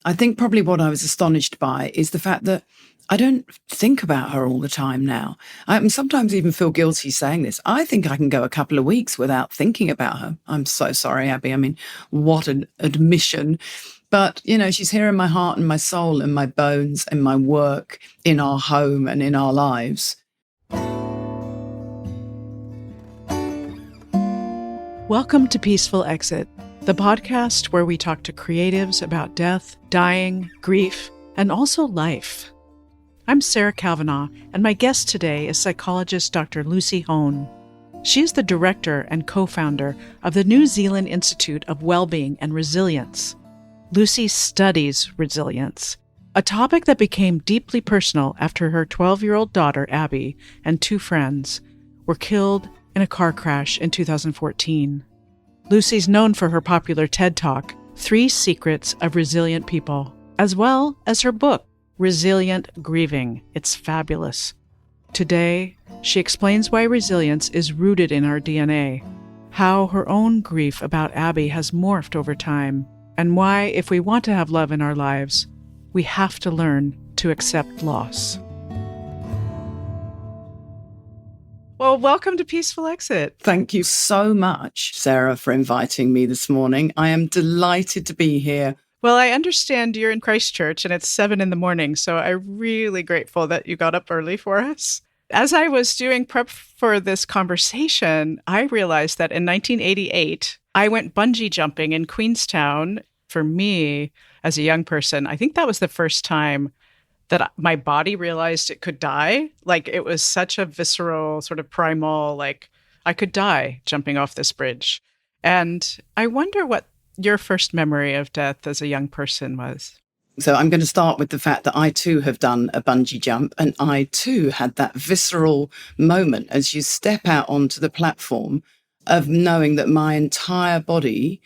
I think probably what I was astonished by is the fact that I don't think about her all the time now. I sometimes even feel guilty saying this. I think I can go a couple of weeks without thinking about her. I'm so sorry, Abby. I mean, what an admission. But, she's here in my heart and my soul and my bones and my work, in our home and in our lives. Welcome to Peaceful Exit, the podcast where we talk to creatives about death, dying, grief, and also life. I'm Sarah Kavanagh, and my guest today is psychologist Dr. Lucy Hone. She is the director and co-founder of the New Zealand Institute of Wellbeing and Resilience. Lucy studies resilience, a topic that became deeply personal after her 12-year-old daughter, Abby, and 2 friends were killed in a car crash in 2014. Lucy's known for her popular TED Talk, 3 Secrets of Resilient People, as well as her book, Resilient Grieving. It's fabulous. Today, she explains why resilience is rooted in our DNA, how her own grief about Abby has morphed over time, and why, if we want to have love in our lives, we have to learn to accept loss. Well, welcome to Peaceful Exit. Thank you so much, Sarah, for inviting me this morning. I am delighted to be here. Well, I understand you're in Christchurch and it's 7 a.m, so I'm really grateful that you got up early for us. As I was doing prep for this conversation, I realized that in 1988, I went bungee jumping in Queenstown. For me, as a young person, I think that was the first time that my body realized it could die. Like, it was such a visceral, sort of primal, like, I could die jumping off this bridge. And I wonder what your first memory of death as a young person was. So I'm going to start with the fact that I too have done a bungee jump, and I too had that visceral moment as you step out onto the platform of knowing that my entire body,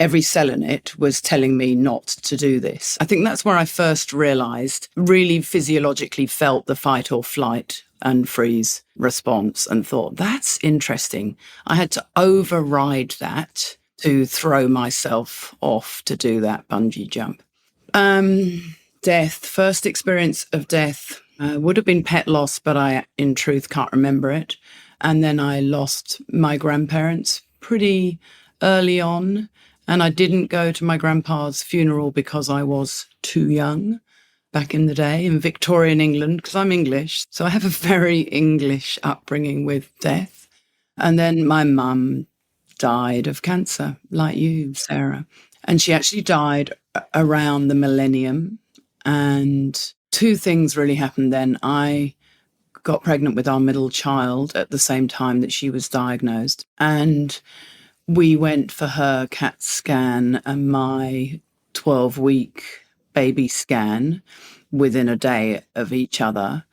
every cell in it, was telling me not to do this. I think that's where I first realized, really physiologically felt the fight or flight and freeze response and thought, that's interesting. I had to override that to throw myself off to do that bungee jump. Death, first experience of death would have been pet loss, but I, in truth, can't remember it. And then I lost my grandparents pretty early on. And I didn't go to my grandpa's funeral because I was too young back in the day in Victorian England, because I'm English. So I have a very English upbringing with death. And then my mum died of cancer, like you, Sarah. And she actually died around the millennium. And 2 things really happened then. I got pregnant with our middle child at the same time that she was diagnosed. And we went for her CAT scan and my 12-week baby scan within a day of each other.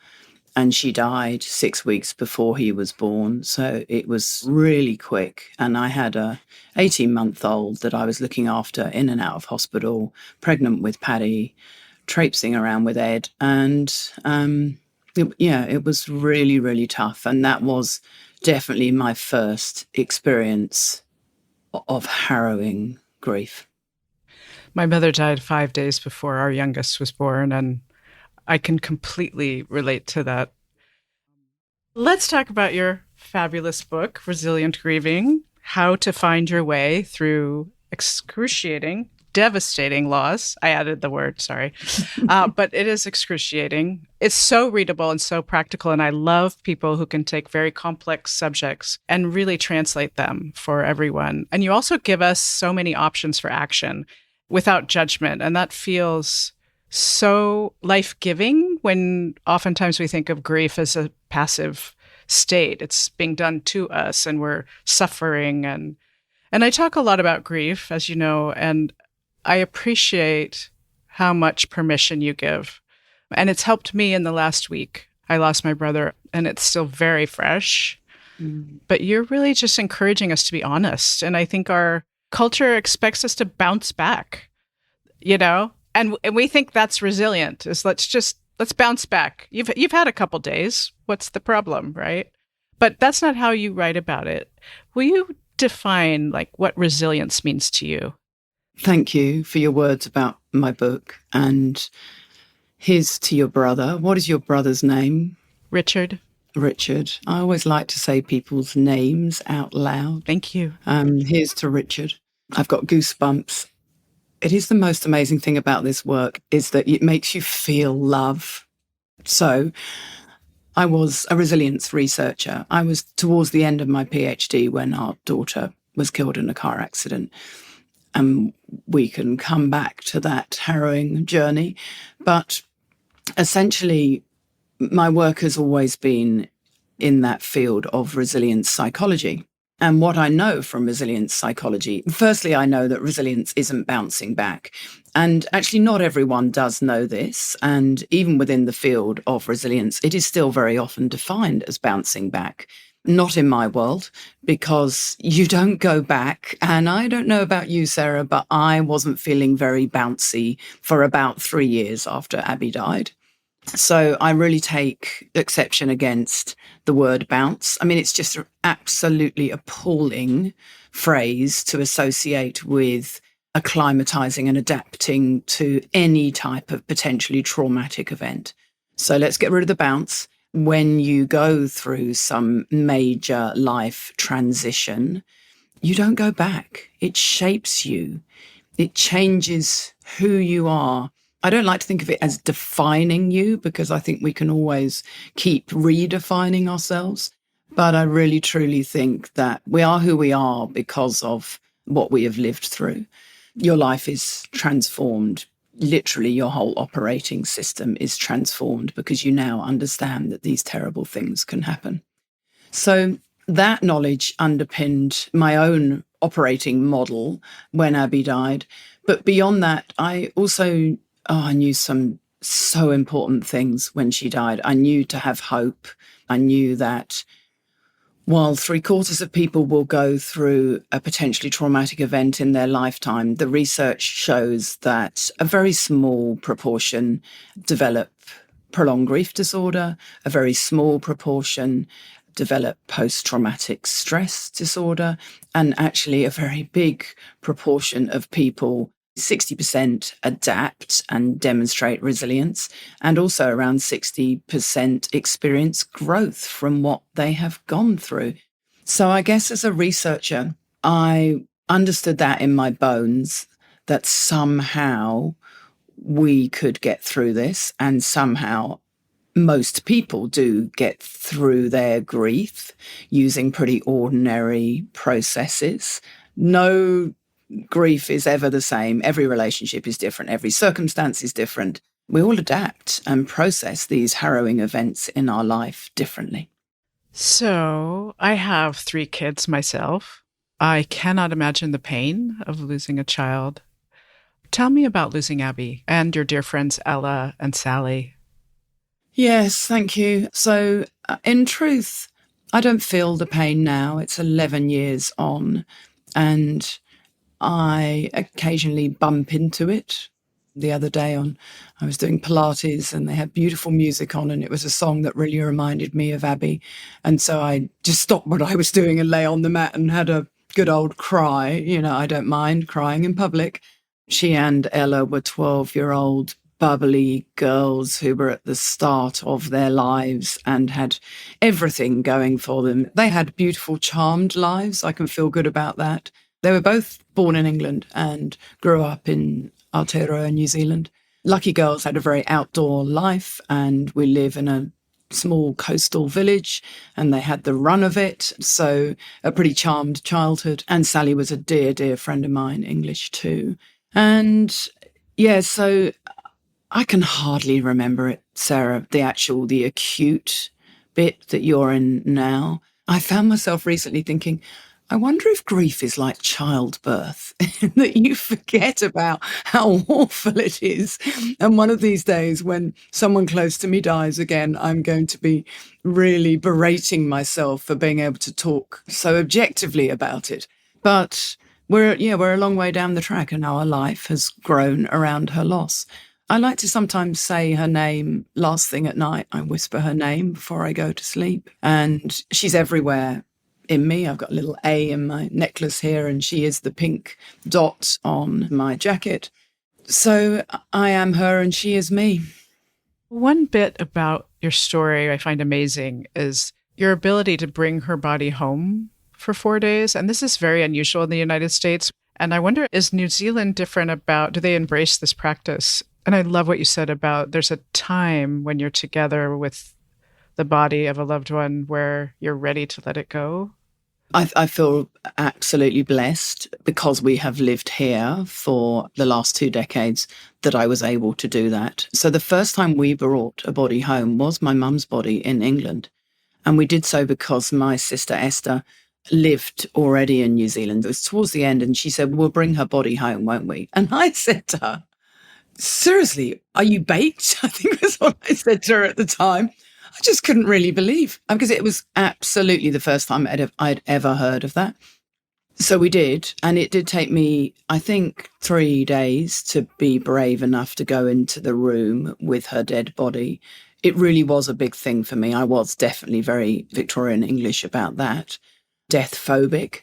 And she died 6 weeks before he was born. So it was really quick. And I had a 18-month-old that I was looking after in and out of hospital, pregnant with Paddy, traipsing around with Ed. And it was really, really tough. And that was definitely my first experience of harrowing grief. My mother died 5 days before our youngest was born, and I can completely relate to that. Let's talk about your fabulous book, Resilient Grieving, How to Find Your Way Through Excruciating, Devastating Loss. I added the word, sorry. But it is excruciating. It's so readable and so practical, and I love people who can take very complex subjects and really translate them for everyone. And you also give us so many options for action without judgment, and that feels so life-giving when oftentimes we think of grief as a passive state. It's being done to us, and we're suffering. And I talk a lot about grief, as you know, and I appreciate how much permission you give. And it's helped me in the last week. I lost my brother, and it's still very fresh. But you're really just encouraging us to be honest. And I think our culture expects us to bounce back, And we think that's resilient, is let's bounce back. You've had a couple days. What's the problem, right? But that's not how you write about it. Will you define what resilience means to you? Thank you for your words about my book. And here's to your brother. What is your brother's name? Richard. Richard. I always like to say people's names out loud. Thank you. Here's to Richard. I've got goosebumps. It is the most amazing thing about this work is that it makes you feel love. So I was a resilience researcher. I was towards the end of my PhD when our daughter was killed in a car accident. And we can come back to that harrowing journey. But essentially, my work has always been in that field of resilience psychology. And what I know from resilience psychology, firstly, I know that resilience isn't bouncing back. And actually, not everyone does know this. And even within the field of resilience, it is still very often defined as bouncing back. Not in my world, because you don't go back. And I don't know about you, Sarah, but I wasn't feeling very bouncy for about 3 years after Abby died. So I really take exception against the word bounce. I mean, it's just an absolutely appalling phrase to associate with acclimatizing and adapting to any type of potentially traumatic event. So let's get rid of the bounce. When you go through some major life transition, you don't go back. It shapes you. It changes who you are. I don't like to think of it as defining you because I think we can always keep redefining ourselves. But I really, truly think that we are who we are because of what we have lived through. Your life is transformed. Literally, your whole operating system is transformed because you now understand that these terrible things can happen. So that knowledge underpinned my own operating model when Abby died. But beyond that, I also I knew some so important things when she died. I knew to have hope. I knew that while 3/4 of people will go through a potentially traumatic event in their lifetime, the research shows that a very small proportion develop prolonged grief disorder, a very small proportion develop post-traumatic stress disorder, and actually a very big proportion of people 60% adapt and demonstrate resilience, and also around 60% experience growth from what they have gone through. So I guess as a researcher, I understood that in my bones, that somehow we could get through this, and somehow most people do get through their grief using pretty ordinary processes. No grief is ever the same. Every relationship is different. Every circumstance is different. We all adapt and process these harrowing events in our life differently. So I have 3 kids myself. I cannot imagine the pain of losing a child. Tell me about losing Abby and your dear friends Ella and Sally. Yes, thank you. So in truth, I don't feel the pain now. It's 11 years on, and I occasionally bump into it. The other day I was doing Pilates and they had beautiful music on and it was a song that really reminded me of Abby. And so I just stopped what I was doing and lay on the mat and had a good old cry. You know, I don't mind crying in public. She and Ella were 12-year-old bubbly girls who were at the start of their lives and had everything going for them. They had beautiful, charmed lives. I can feel good about that. They were both born in England and grew up in Aotearoa, New Zealand. Lucky girls had a very outdoor life, and we live in a small coastal village, and they had the run of it. So a pretty charmed childhood. And Sally was a dear, dear friend of mine, English too. And yeah, so I can hardly remember it, Sarah, the acute bit that you're in now. I found myself recently thinking, I wonder if grief is like childbirth, that you forget about how awful it is. And one of these days when someone close to me dies again, I'm going to be really berating myself for being able to talk so objectively about it. But we're a long way down the track and our life has grown around her loss. I like to sometimes say her name last thing at night. I whisper her name before I go to sleep. And she's everywhere in me. I've got a little A in my necklace here, and she is the pink dot on my jacket. So I am her and she is me. One bit about your story I find amazing is your ability to bring her body home for 4 days. And this is very unusual in the United States. And I wonder, is New Zealand different about, do they embrace this practice? And I love what you said about there's a time when you're together with the body of a loved one where you're ready to let it go. I feel absolutely blessed because we have lived here for the last 2 decades that I was able to do that. So the first time we brought a body home was my mum's body in England. And we did so because my sister Esther lived already in New Zealand. It was towards the end and she said, we'll bring her body home, won't we? And I said to her, seriously, are you baked? I think that's what I said to her at the time. I just couldn't really believe, because it was absolutely the first time I'd ever heard of that. So we did. And it did take me, I think, 3 days to be brave enough to go into the room with her dead body. It really was a big thing for me. I was definitely very Victorian English about that, death phobic.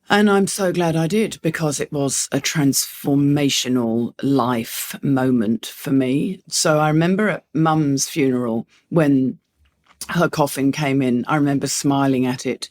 And I'm so glad I did, because it was a transformational life moment for me. So I remember at Mum's funeral, when her coffin came in, I remember smiling at it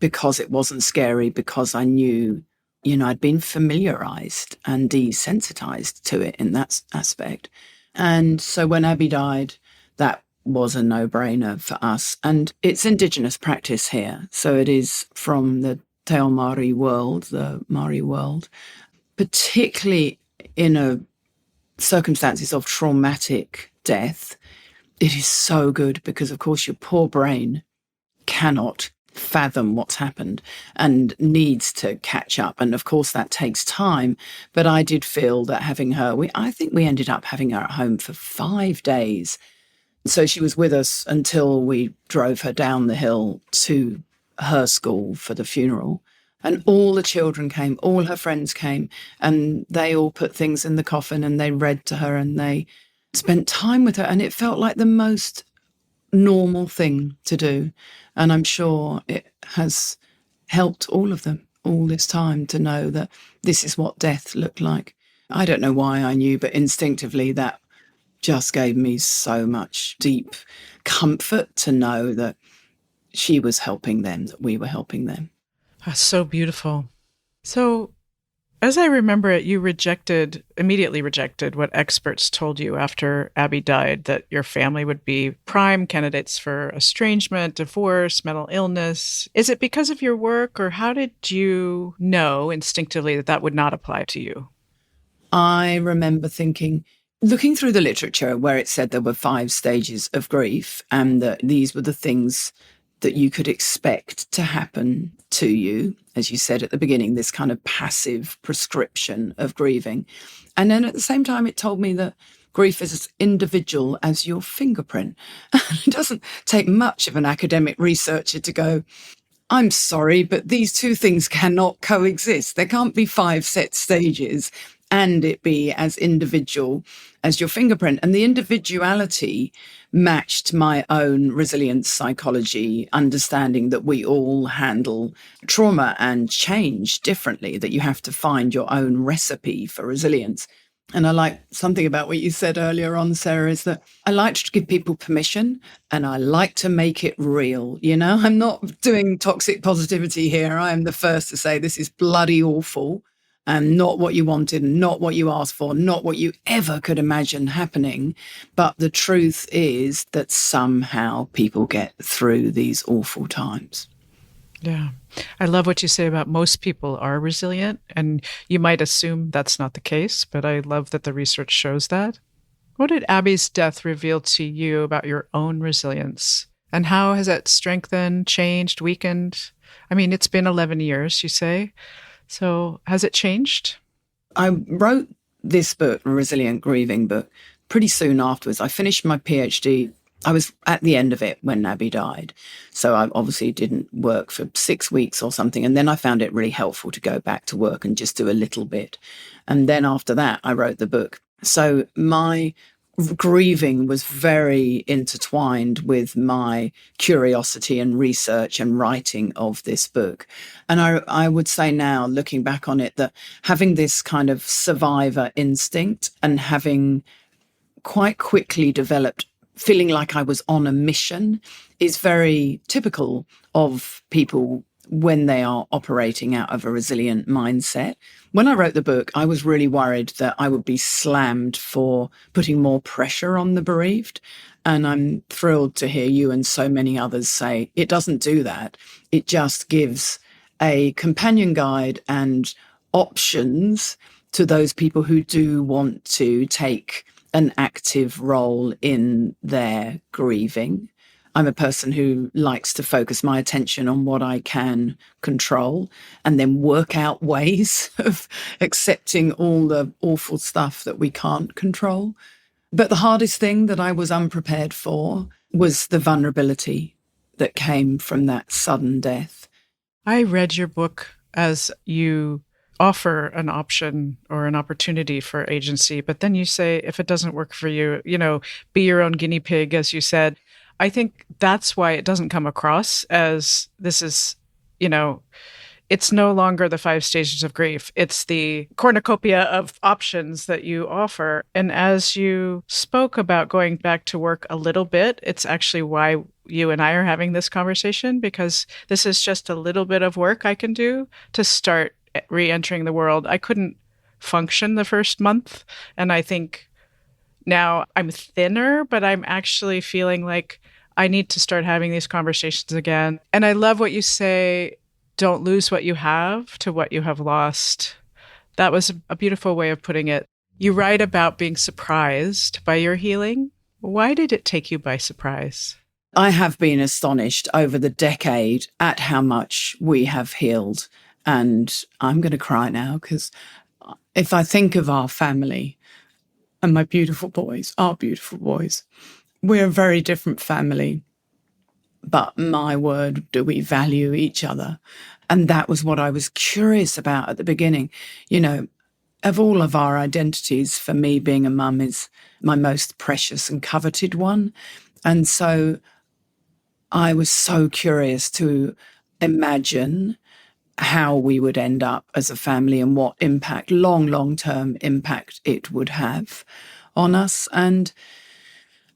because it wasn't scary, because I knew, I'd been familiarized and desensitized to it in that aspect. And so when Abby died, that was a no-brainer for us. And it's Indigenous practice here. So it is from the Te Ao Māori world, the Māori world, particularly in circumstances of traumatic death. It is so good because, of course, your poor brain cannot fathom what's happened and needs to catch up. And, of course, that takes time. But I did feel that having her, I think we ended up having her at home for 5 days. So she was with us until we drove her down the hill to her school for the funeral. And all the children came, all her friends came, and they all put things in the coffin and they read to her and they spent time with her. And it felt like the most normal thing to do. And I'm sure it has helped all of them all this time to know that this is what death looked like. I don't know why I knew, but instinctively that just gave me so much deep comfort to know that she was helping them, that we were helping them. That's so beautiful. So, as I remember it, you immediately rejected what experts told you after Abby died, that your family would be prime candidates for estrangement, divorce, mental illness. Is it because of your work, or how did you know instinctively that that would not apply to you? I remember looking through the literature where it said there were 5 stages of grief and that these were the things that you could expect to happen to you, as you said at the beginning, this kind of passive prescription of grieving. And then at the same time, it told me that grief is as individual as your fingerprint. It doesn't take much of an academic researcher to go, I'm sorry, but these 2 things cannot coexist. There can't be 5 set stages and it be as individual as your fingerprint. And the individuality matched my own resilience psychology, understanding that we all handle trauma and change differently, that you have to find your own recipe for resilience. And I like something about what you said earlier on, Sarah, is that I like to give people permission and I like to make it real. I'm not doing toxic positivity here. I am the first to say this is bloody awful. And not what you wanted, not what you asked for, not what you ever could imagine happening. But the truth is that somehow people get through these awful times. Yeah. I love what you say about most people are resilient. And you might assume that's not the case, but I love that the research shows that. What did Abby's death reveal to you about your own resilience? And how has it strengthened, changed, weakened? I mean, it's been 11 years, you say. So has it changed? I wrote this book, a Resilient Grieving book, pretty soon afterwards. I finished my PhD. I was at the end of it when Abby died. So I obviously didn't work for 6 weeks or something. And then I found it really helpful to go back to work and just do a little bit. And then after that, I wrote the book. So my grieving was very intertwined with my curiosity and research and writing of this book. And I would say now, looking back on it, that having this kind of survivor instinct and having quite quickly developed feeling like I was on a mission is very typical of people when they are operating out of a resilient mindset. When I wrote the book, I was really worried that I would be slammed for putting more pressure on the bereaved. And I'm thrilled to hear you and so many others say it doesn't do that. It just gives a companion guide and options to those people who do want to take an active role in their grieving. I'm a person who likes to focus my attention on what I can control and then work out ways of accepting all the awful stuff that we can't control. But the hardest thing that I was unprepared for was the vulnerability that came from that sudden death. I read your book as you offer an option or an opportunity for agency, but then you say, if it doesn't work for you, be your own guinea pig, as you said. I think that's why it doesn't come across as this is, it's no longer the 5 stages of grief. It's the cornucopia of options that you offer. And as you spoke about going back to work a little bit, it's actually why you and I are having this conversation, because this is just a little bit of work I can do to start re-entering the world. I couldn't function the first month. And I think now I'm thinner, but I'm actually feeling like I need to start having these conversations again. And I love what you say, don't lose what you have to what you have lost. That was a beautiful way of putting it. You write about being surprised by your healing. Why did it take you by surprise? I have been astonished over the decade at how much we have healed. And I'm going to cry now because if I think of our family and my beautiful boys, our beautiful boys, we're a very different family. But my word, do we value each other? And that was what I was curious about at the beginning. Of all of our identities, for me, being a mum is my most precious and coveted one. And so I was so curious to imagine how we would end up as a family and what impact, long-term impact it would have on us. And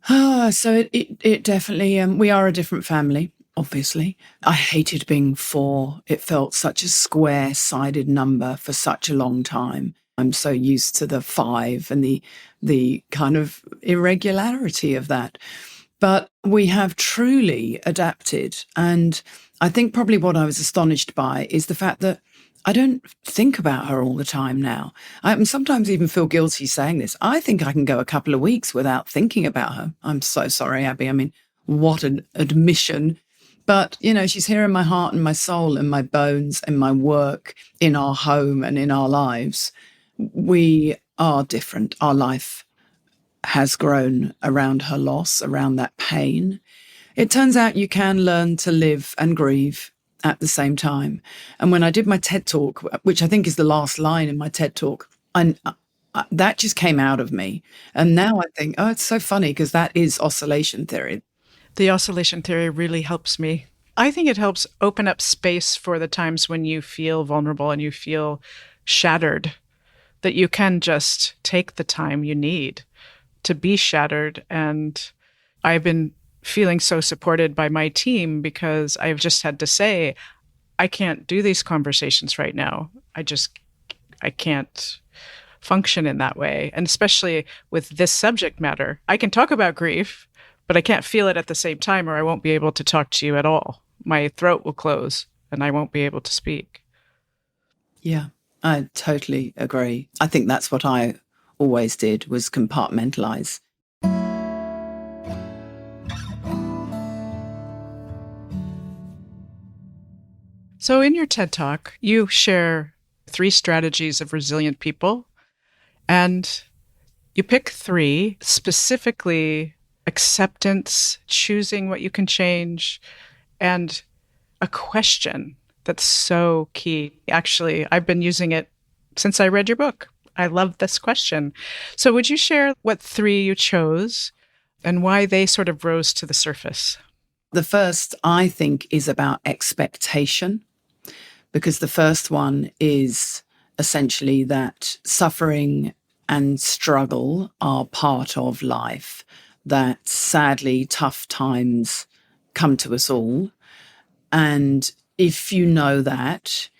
so it definitely, we are a different family, obviously. I hated being 4. It felt such a square-sided number for such a long time. I'm so used to the 5 and the kind of irregularity of that. But we have truly adapted. And I think probably what I was astonished by is the fact that I don't think about her all the time now. I sometimes even feel guilty saying this. I think I can go a couple of weeks without thinking about her. I'm so sorry, Abby. I mean, what an admission. But, she's here in my heart and my soul and my bones and my work, in our home and in our lives. We are different. Our life has grown around her loss, around that pain. It turns out you can learn to live and grieve at the same time. And when I did my TED Talk, which I think is the last line in my TED Talk, that just came out of me. And now I think, it's so funny because that is oscillation theory. The oscillation theory really helps me. I think it helps open up space for the times when you feel vulnerable and you feel shattered, that you can just take the time you need to be shattered. And I've been feeling so supported by my team because I've just had to say, I can't do these conversations right now. I can't function in that way. And especially with this subject matter, I can talk about grief, but I can't feel it at the same time or I won't be able to talk to you at all. My throat will close and I won't be able to speak. Yeah, I totally agree. I think that's what I always did, was compartmentalize. So in your TED Talk, you share 3 strategies of resilient people, and you pick 3, specifically acceptance, choosing what you can change, and a question that's so key. Actually, I've been using it since I read your book. I love this question. So would you share what 3 you chose and why they sort of rose to the surface? The first, I think, is about expectation, because the first one is essentially that suffering and struggle are part of life, that sadly tough times come to us all. And if you know that,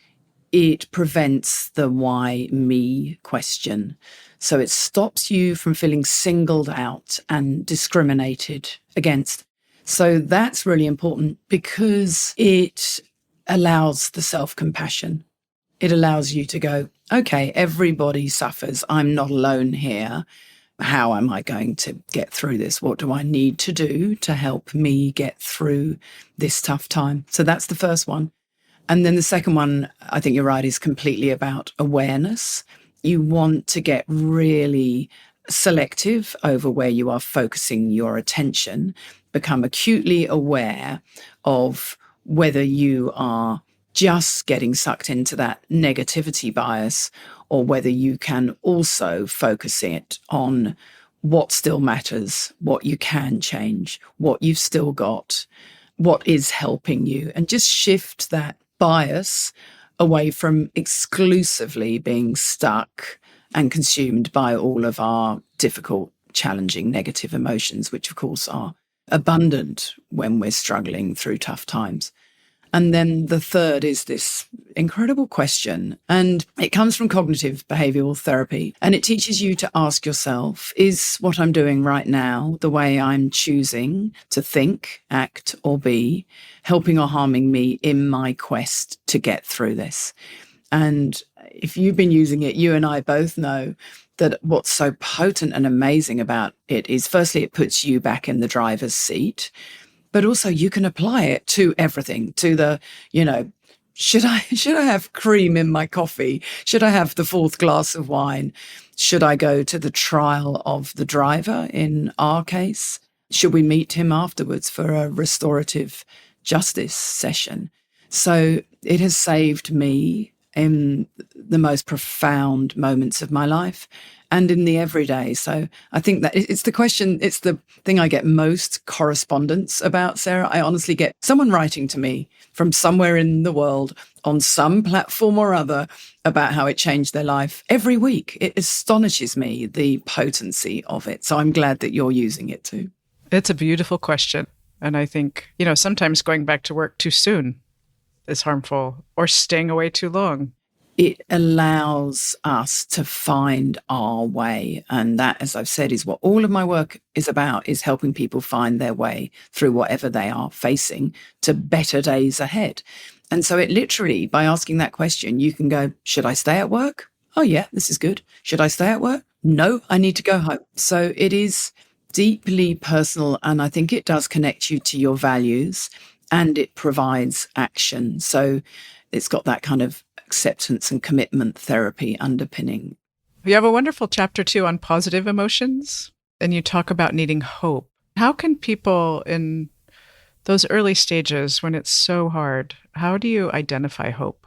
it prevents the why me question. So it stops you from feeling singled out and discriminated against. So that's really important because it allows the self-compassion. It allows you to go, okay, everybody suffers. I'm not alone here. How am I going to get through this? What do I need to do to help me get through this tough time? So that's the first one. And then the second one, I think you're right, is completely about awareness. You want to get really selective over where you are focusing your attention, become acutely aware of whether you are just getting sucked into that negativity bias or whether you can also focus it on what still matters, what you can change, what you've still got, what is helping you, and just shift that bias away from exclusively being stuck and consumed by all of our difficult, challenging, negative emotions, which of course are abundant when we're struggling through tough times. And then the third is this incredible question, and it comes from cognitive behavioral therapy, and it teaches you to ask yourself, is what I'm doing right now, the way I'm choosing to think, act, or be, helping or harming me in my quest to get through this? And if you've been using it, you and I both know that what's so potent and amazing about it is, firstly, it puts you back in the driver's seat, but also you can apply it to everything, to the, should I have cream in my coffee? Should I have the fourth glass of wine? Should I go to the trial of the driver in our case? Should we meet him afterwards for a restorative justice session? So it has saved me in the most profound moments of my life and in the everyday. So I think that it's the thing I get most correspondence about, Sarah. I honestly get someone writing to me from somewhere in the world on some platform or other about how it changed their life every week. It astonishes me, the potency of it. So I'm glad that you're using it too. It's a beautiful question. And I think, sometimes going back to work too soon is harmful, or staying away too long. It allows us to find our way. And that, as I've said, is what all of my work is about, is helping people find their way through whatever they are facing to better days ahead. And so it literally, by asking that question, you can go, should I stay at work? Oh yeah, this is good. Should I stay at work? No, I need to go home. So it is deeply personal. And I think it does connect you to your values and it provides action. So it's got that kind of acceptance and commitment therapy underpinning. You have a wonderful chapter too on positive emotions, and you talk about needing hope. How can people in those early stages when it's so hard, how do you identify hope?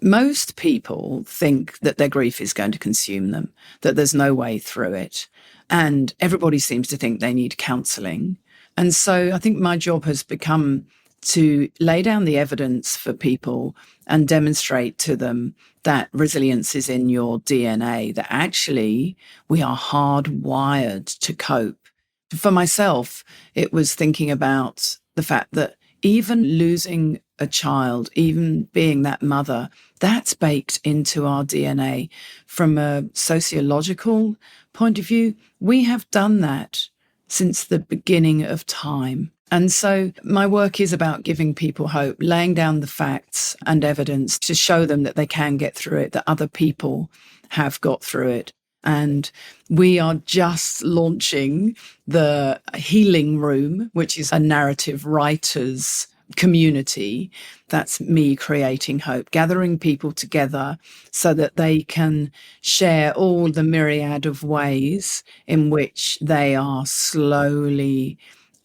Most people think that their grief is going to consume them, that there's no way through it. And everybody seems to think they need counselling. And so I think my job has become to lay down the evidence for people and demonstrate to them that resilience is in your DNA, that actually we are hardwired to cope. For myself, it was thinking about the fact that even losing a child, even being that mother, that's baked into our DNA. From a sociological point of view, we have done that since the beginning of time. And so my work is about giving people hope, laying down the facts and evidence to show them that they can get through it, that other people have got through it. And we are just launching the Healing Room, which is a narrative writers community. That's me creating hope, gathering people together so that they can share all the myriad of ways in which they are slowly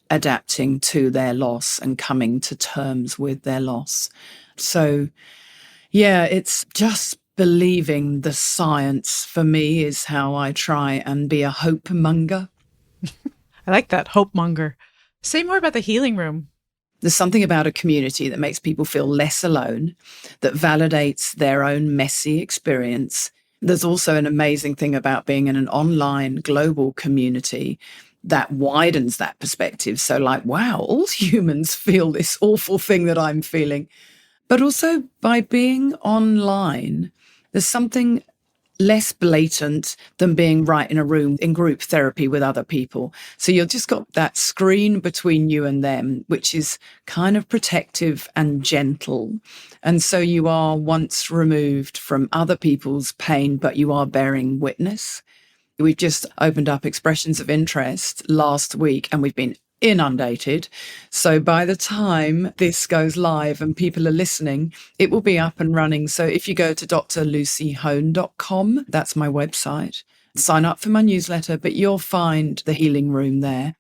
adapting to their loss and coming to terms with their loss. So, yeah, it's just believing the science for me is how I try and be a hope monger. I like that, hope monger. Say more about the healing room. There's something about a community that makes people feel less alone, that validates their own messy experience. There's also an amazing thing about being in an online global community that widens that perspective. So like, wow, all humans feel this awful thing that I'm feeling. But also by being online, there's something less blatant than being right in a room in group therapy with other people. So you've just got that screen between you and them, which is kind of protective and gentle. And so you are once removed from other people's pain, but you are bearing witness. We've just opened up expressions of interest last week and we've been inundated. So by the time this goes live and people are listening, it will be up and running. So if you go to drlucyhone.com, that's my website, sign up for my newsletter, but you'll find the healing room there.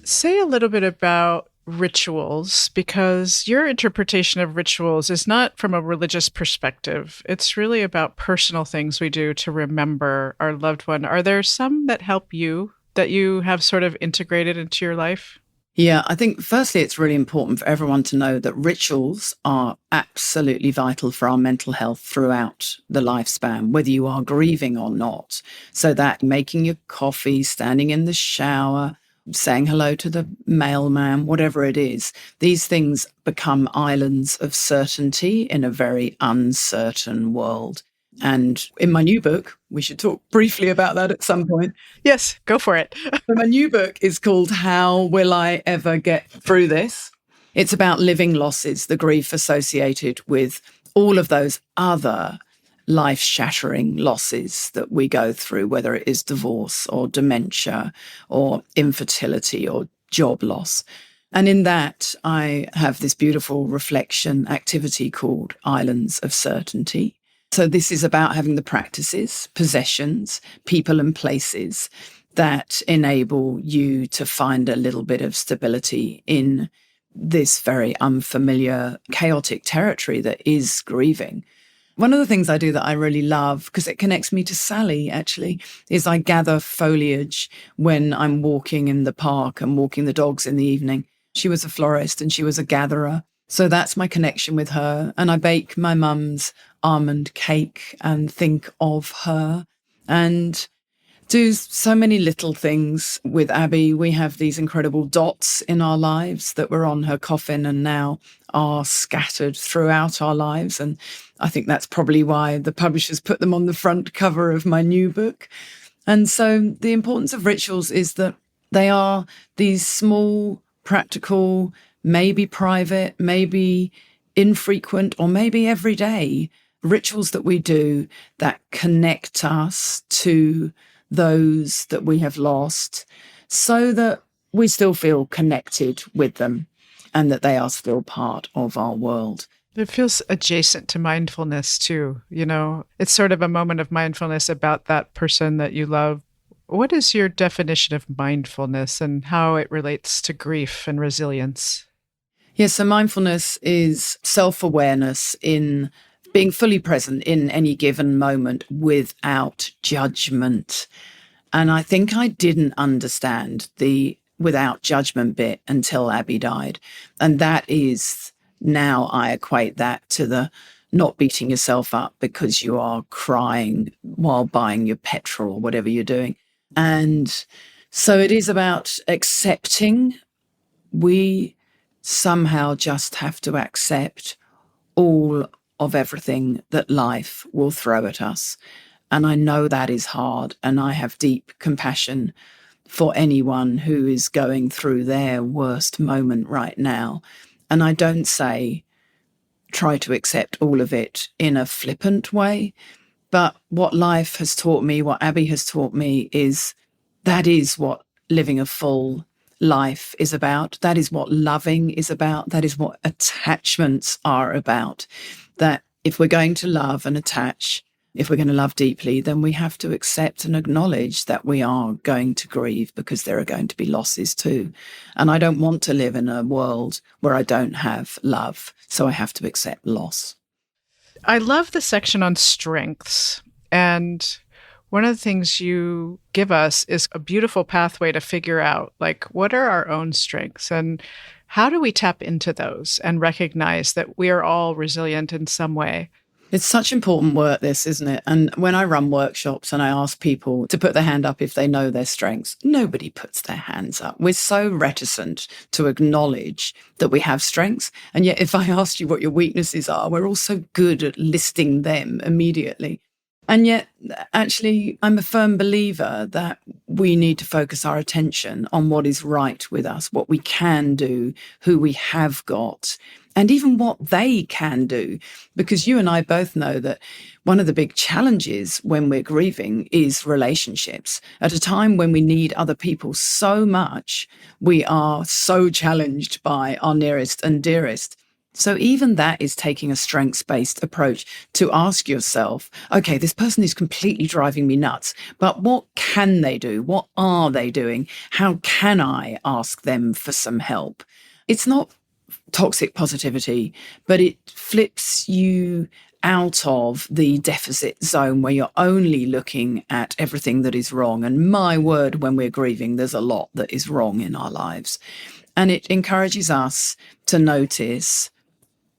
Say a little bit about rituals, because your interpretation of rituals is not from a religious perspective. It's really about personal things we do to remember our loved one. Are there some that help you, that you have sort of integrated into your life? Yeah, I think firstly, it's really important for everyone to know that rituals are absolutely vital for our mental health throughout the lifespan, whether you are grieving or not. So that making your coffee, standing in the shower, saying hello to the mailman, whatever it is, these things become islands of certainty in a very uncertain world. And in my new book, we should talk briefly about that at some point. Yes, go for it. My new book is called How Will I Ever Get Through This? It's about living losses, the grief associated with all of those other life-shattering losses that we go through, whether it is divorce or dementia or infertility or job loss. And in that, I have this beautiful reflection activity called Islands of Certainty. So this is about having the practices, possessions, people and places that enable you to find a little bit of stability in this very unfamiliar, chaotic territory that is grieving. One of the things I do that I really love, because it connects me to Sally actually, is I gather foliage when I'm walking in the park and walking the dogs in the evening. She was a florist and she was a gatherer. So that's my connection with her. And I bake my mum's almond cake and think of her and do so many little things with Abby. We have these incredible dots in our lives that were on her coffin and now are scattered throughout our lives. And I think that's probably why the publishers put them on the front cover of my new book. And so the importance of rituals is that they are these small, practical, maybe private, maybe infrequent, or maybe everyday rituals that we do that connect us to those that we have lost so that we still feel connected with them and that they are still part of our world. It feels adjacent to mindfulness too. You know, it's sort of a moment of mindfulness about that person that you love. What is your definition of mindfulness and how it relates to grief and resilience? Yes, so mindfulness is self-awareness in being fully present in any given moment without judgment. And I think I didn't understand the without judgment bit until Abby died. And that is, now I equate that to the not beating yourself up because you are crying while buying your petrol or whatever you're doing. And so it is about accepting. We somehow just have to accept all of everything that life will throw at us. And I know that is hard. And I have deep compassion for anyone who is going through their worst moment right now. And I don't say try to accept all of it in a flippant way. But what life has taught me, what Abby has taught me, is that is what living a full life is about. That is what loving is about. That is what attachments are about. That if we're going to love and attach, If we're going to love deeply, then we have to accept and acknowledge that we are going to grieve, because there are going to be losses too. And I don't want to live in a world where I don't have love. So I have to accept loss. I love the section on strengths. And one of the things you give us is a beautiful pathway to figure out, like, what are our own strengths and how do we tap into those and recognize that we are all resilient in some way? It's such important work, this, isn't it? And when I run workshops and I ask people to put their hand up if they know their strengths, nobody puts their hands up. We're so reticent to acknowledge that we have strengths. And yet, if I asked you what your weaknesses are, we're all so good at listing them immediately. And yet, actually, I'm a firm believer that we need to focus our attention on what is right with us, what we can do, who we have got, and even what they can do. Because you and I both know that one of the big challenges when we're grieving is relationships. At a time when we need other people so much, we are so challenged by our nearest and dearest. So even that is taking a strengths-based approach to ask yourself, okay, this person is completely driving me nuts, but what can they do? What are they doing? How can I ask them for some help? It's not toxic positivity, but it flips you out of the deficit zone where you're only looking at everything that is wrong. And my word, when we're grieving, there's a lot that is wrong in our lives. And it encourages us to notice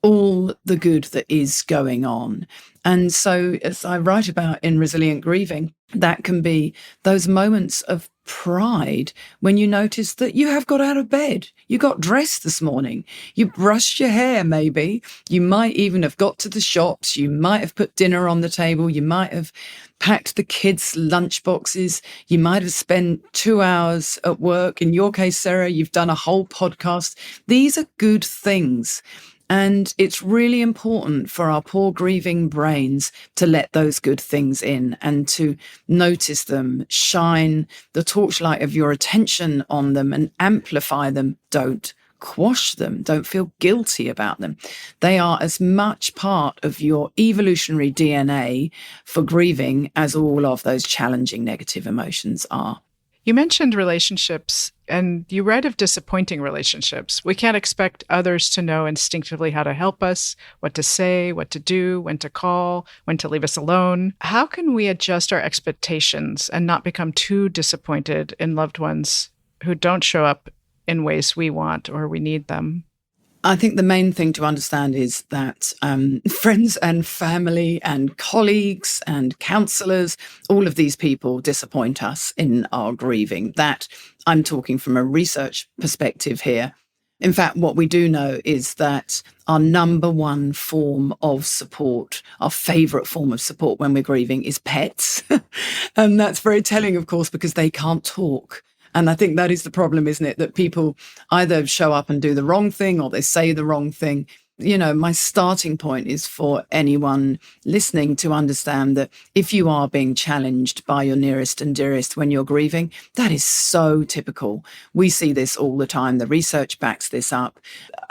all the good that is going on. And so, as I write about in Resilient Grieving, that can be those moments of pride when you notice that you have got out of bed, you got dressed this morning, you brushed your hair maybe, you might even have got to the shops, you might have put dinner on the table, you might have packed the kids' lunch boxes, you might have spent 2 hours at work. In your case, Sarah, you've done a whole podcast. These are good things. And it's really important for our poor grieving brains to let those good things in and to notice them, shine the torchlight of your attention on them and amplify them. Don't quash them. Don't feel guilty about them. They are as much part of your evolutionary DNA for grieving as all of those challenging negative emotions are. You mentioned relationships, and you write of disappointing relationships. We can't expect others to know instinctively how to help us, what to say, what to do, when to call, when to leave us alone. How can we adjust our expectations and not become too disappointed in loved ones who don't show up in ways we want or we need them? I think the main thing to understand is that friends and family and colleagues and counsellors, all of these people disappoint us in our grieving. That I'm talking from a research perspective here. In fact, what we do know is that our number one form of support, our favourite form of support when we're grieving, is pets. And that's very telling, of course, because they can't talk. And I think that is the problem, isn't it? That people either show up and do the wrong thing or they say the wrong thing. You know, my starting point is for anyone listening to understand that if you are being challenged by your nearest and dearest when you're grieving, that is so typical. We see this all the time. The research backs this up.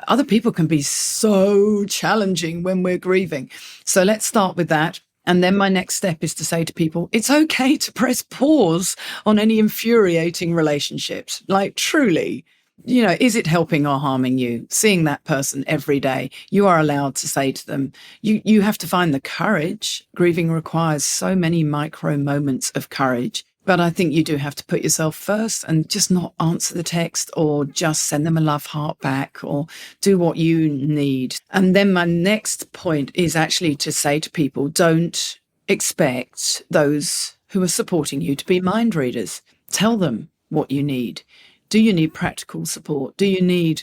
Other people can be so challenging when we're grieving. So let's start with that. And then my next step is to say to people, it's okay to press pause on any infuriating relationships. Like, truly, you know, is it helping or harming you? Seeing that person every day, you are allowed to say to them, you have to find the courage. Grieving requires so many micro moments of courage. But I think you do have to put yourself first and just not answer the text or just send them a love heart back or do what you need. And then my next point is actually to say to people, don't expect those who are supporting you to be mind readers. Tell them what you need. Do you need practical support? Do you need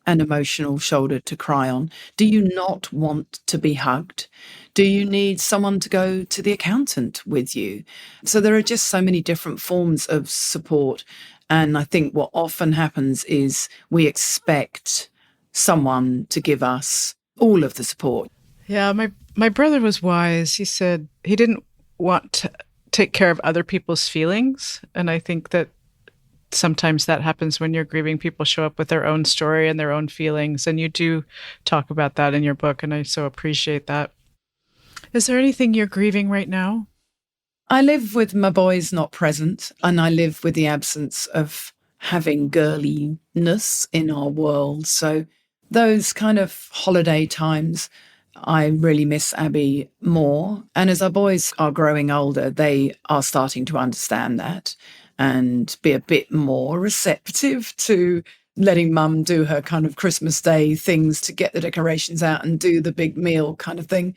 an emotional shoulder to cry on? Do you not want to be hugged? Do you need someone to go to the accountant with you? So there are just so many different forms of support. And I think what often happens is we expect someone to give us all of the support. Yeah, my brother was wise. He said he didn't want to take care of other people's feelings. And I think that sometimes that happens when you're grieving. People show up with their own story and their own feelings. And you do talk about that in your book. And I so appreciate that. Is there anything you're grieving right now? I live with my boys not present, and I live with the absence of having girliness in our world. So those kind of holiday times, I really miss Abby more. And as our boys are growing older, they are starting to understand that and be a bit more receptive to letting mum do her kind of Christmas Day things to get the decorations out and do the big meal kind of thing,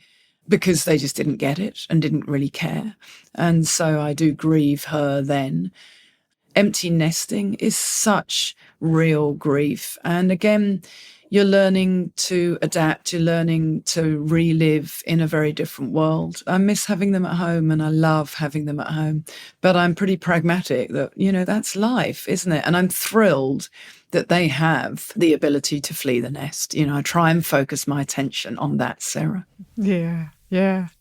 because they just didn't get it and didn't really care. And so I do grieve her then. Empty nesting is such real grief. And again, you're learning to adapt, you're learning to relive in a very different world. I miss having them at home and I love having them at home. But I'm pretty pragmatic that, that's life, isn't it? And I'm thrilled that they have the ability to flee the nest. I try and focus my attention on that, Sarah. Yeah.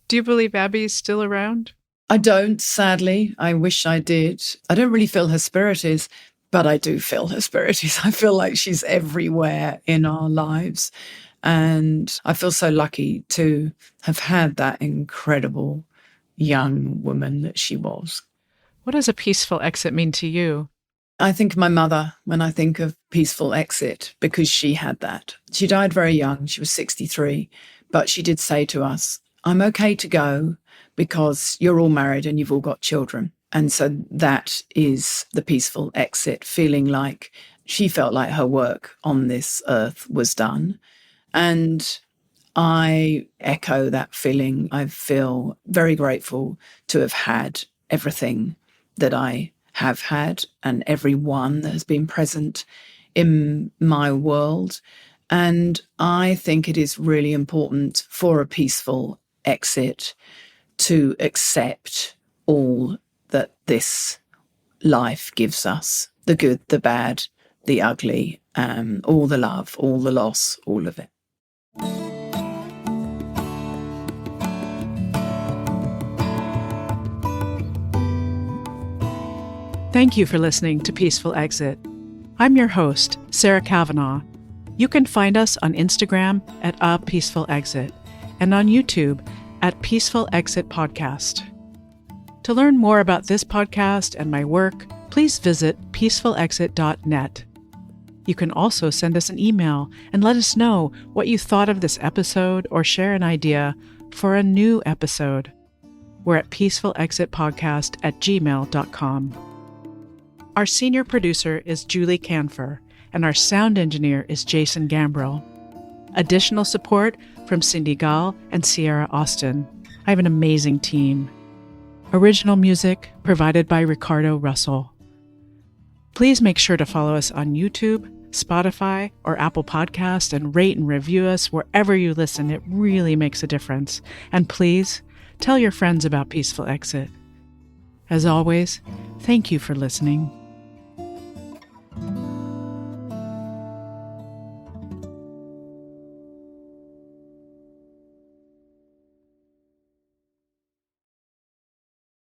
Do you believe Abby's still around? I don't, sadly. I wish I did. I don't really feel her spirit is, but I do feel her spirit is. I feel like she's everywhere in our lives. And I feel so lucky to have had that incredible young woman that she was. What does a peaceful exit mean to you? I think of my mother when I think of peaceful exit, because she had that. She died very young. She was 63. But she did say to us, I'm okay to go because you're all married and you've all got children. And so that is the peaceful exit, feeling like she felt like her work on this earth was done. And I echo that feeling. I feel very grateful to have had everything that I have had and everyone that has been present in my world. And I think it is really important for a peaceful exit to accept all that this life gives us, the good, the bad, the ugly, all the love, all the loss, all of it. Thank you for listening to Peaceful Exit. I'm your host, Sarah Kavanaugh. You can find us on Instagram at A Peaceful Exit and on YouTube at Peaceful Exit Podcast. To learn more about this podcast and my work, please visit peacefulexit.net. You can also send us an email and let us know what you thought of this episode or share an idea for a new episode. We're at peacefulexitpodcast@gmail.com. Our senior producer is Julie Canfer, and our sound engineer is Jason Gambrill. Additional support from Cindy Gall and Sierra Austin. I have an amazing team. Original music provided by Ricardo Russell. Please make sure to follow us on YouTube, Spotify, or Apple Podcast and rate and review us wherever you listen. It really makes a difference. And please tell your friends about Peaceful Exit. As always, thank you for listening.